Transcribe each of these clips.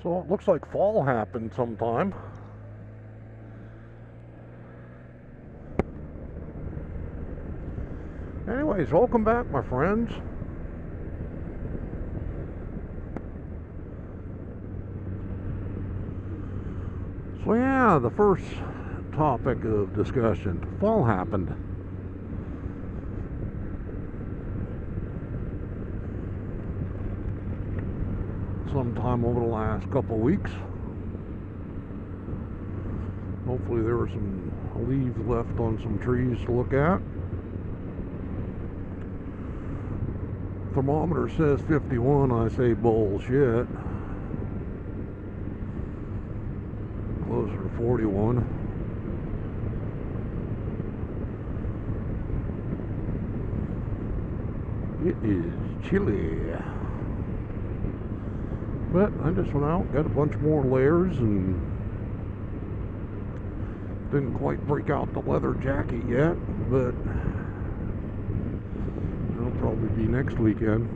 So it looks like fall happened sometime. Anyways, welcome back, my friends. So yeah, the first topic of discussion, fall happened. Sometime over the last couple weeks. Hopefully there were some leaves left on some trees to look at. Thermometer says 51, I say bullshit. Closer to 41. It is chilly. But I just went out, got a bunch more layers, and didn't quite break out the leather jacket yet, but it'll probably be next weekend.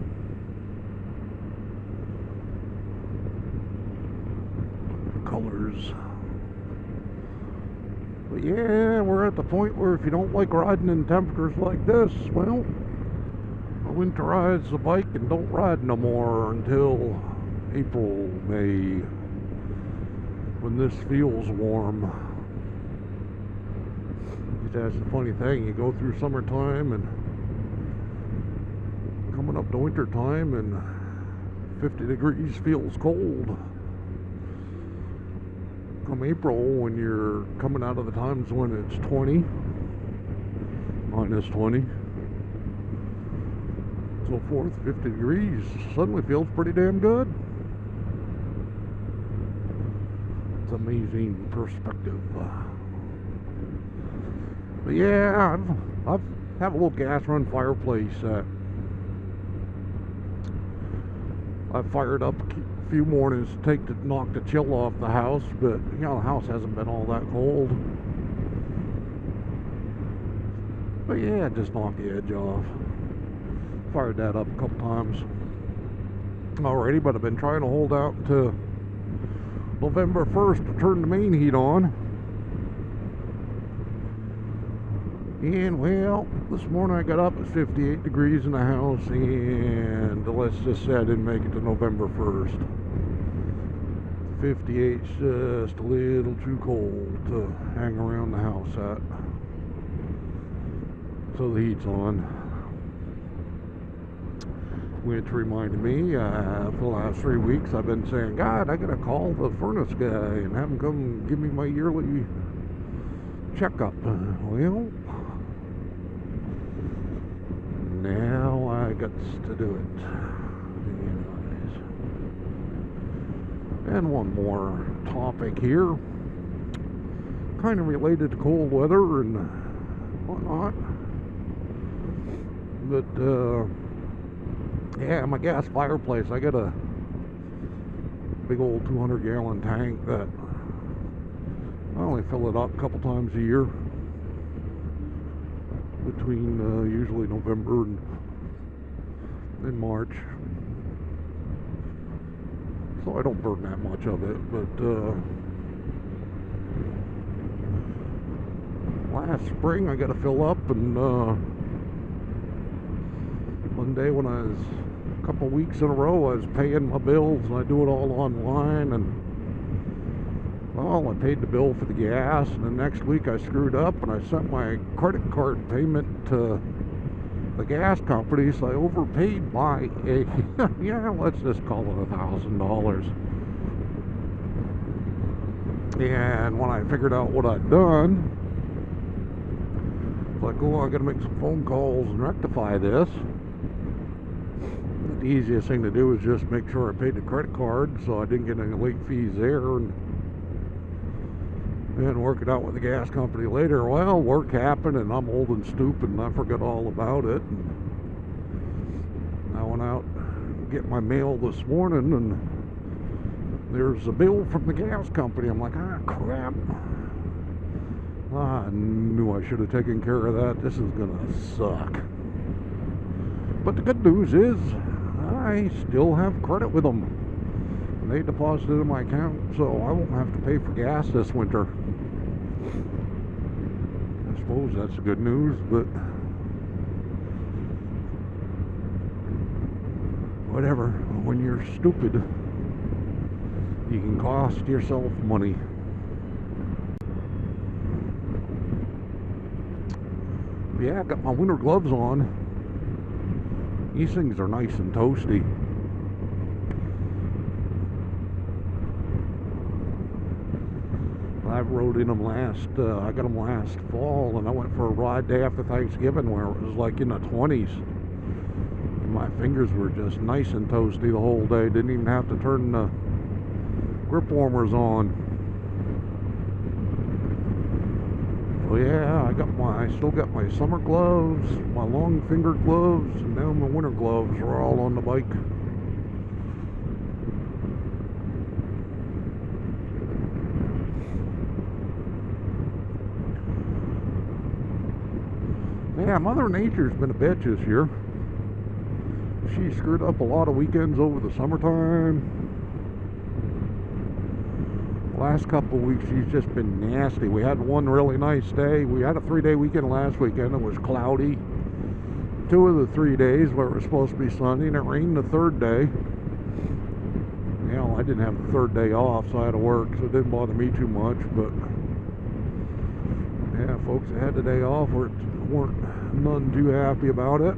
Colors. But yeah, we're at the point where if you don't like riding in temperatures like this, well, winterize the bike and don't ride no more until April, May, when this feels warm. That's the funny thing, you go through summertime and coming up to winter time and 50 degrees feels cold. Come April, when you're coming out of the times when it's 20, minus 20, so forth, 50 degrees suddenly feels pretty damn good. It's amazing perspective. But yeah, I've have a little gas run fireplace that I've fired up a few mornings to knock the chill off the house, but you know, the house hasn't been all that cold. But yeah, just knock the edge off. Fired that up a couple times already, but I've been trying to hold out until November 1st to turn the main heat on. And well, this morning I got up at 58 degrees in the house, and let's just say I didn't make it to November 1st. 58's just a little too cold to hang around the house at. So the heat's on. Which reminded me, for the last 3 weeks I've been saying, God, I gotta call the furnace guy and have him come give me my yearly checkup. Well, now I got to do it. Anyways. And one more topic here, kind of related to cold weather and whatnot. But yeah, my gas fireplace, I got a big old 200-gallon tank that I only fill it up a couple times a year between usually November and March. So I don't burn that much of it, but last spring I got to fill up, and one day when I was a couple weeks in a row, I was paying my bills, and I do it all online, and well, I paid the bill for the gas, and the next week I screwed up and I sent my credit card payment to the gas company, so I overpaid by a, yeah, let's just call it $1,000. And when I figured out what I'd done, it's like, oh, I gotta make some phone calls and rectify this. The easiest thing to do is just make sure I paid the credit card so I didn't get any late fees there, and work it out with the gas company later. Well, work happened, and I'm old and stupid, and I forgot all about it. And I went out to get my mail this morning, and there's a bill from the gas company. I'm like, ah, crap. I knew I should have taken care of that. This is gonna suck. But the good news is, I still have credit with them. They deposited in my account, so I won't have to pay for gas this winter. I suppose that's good news, but whatever. When you're stupid, you can cost yourself money. Yeah, I got my winter gloves on. These things are nice and toasty. I rode in them I got them last fall, and I went for a ride day after Thanksgiving where it was like in the 20s. And my fingers were just nice and toasty the whole day. Didn't even have to turn the grip warmers on. So yeah, I still got my summer gloves, my long finger gloves, and now my winter gloves are all on the bike. Yeah, Mother Nature's been a bitch this year. She screwed up a lot of weekends over the summertime. Last couple of weeks she's just been nasty. We had one really nice day. We had a 3-day weekend last weekend. It was cloudy 2 of the 3 days where it was supposed to be sunny, and it rained the 3rd day. You know, I didn't have the 3rd day off, so I had to work, so it didn't bother me too much. But yeah, folks that had the day off weren't none too happy about it.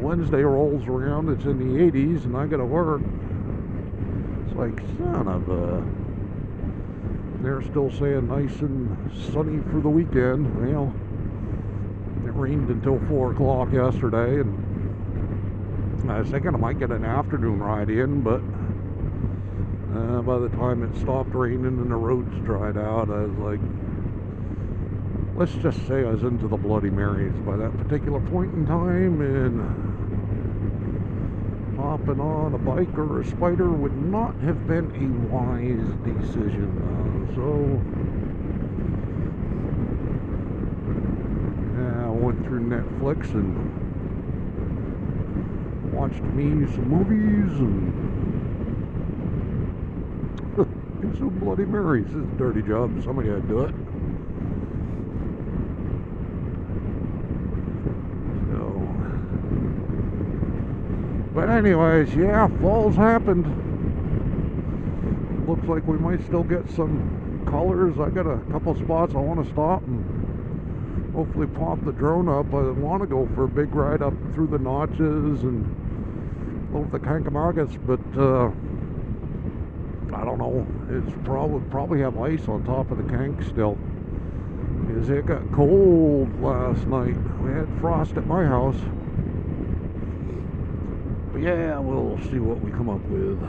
Wednesday rolls around, it's in the 80s, and I gotta work. It's like, son of a... They're still saying nice and sunny for the weekend. Well, it rained until 4 o'clock yesterday, and I was thinking I might get an afternoon ride in, but by the time it stopped raining and the roads dried out, I was like, let's just say I was into the Bloody Marys by that particular point in time, and hopping on a bike or a Spider would not have been a wise decision. So yeah, I went through Netflix and watched me some movies and some Bloody Marys. It's a dirty job. Somebody had to do it. But anyways, yeah, fall's happened. Looks like we might still get some colors. I got a couple spots I want to stop and hopefully pop the drone up. I want to go for a big ride up through the notches and over the Kankomagas, but I don't know. It's probably have ice on top of the Kank still, because it got cold last night. We had frost at my house. But yeah, we'll see what we come up with.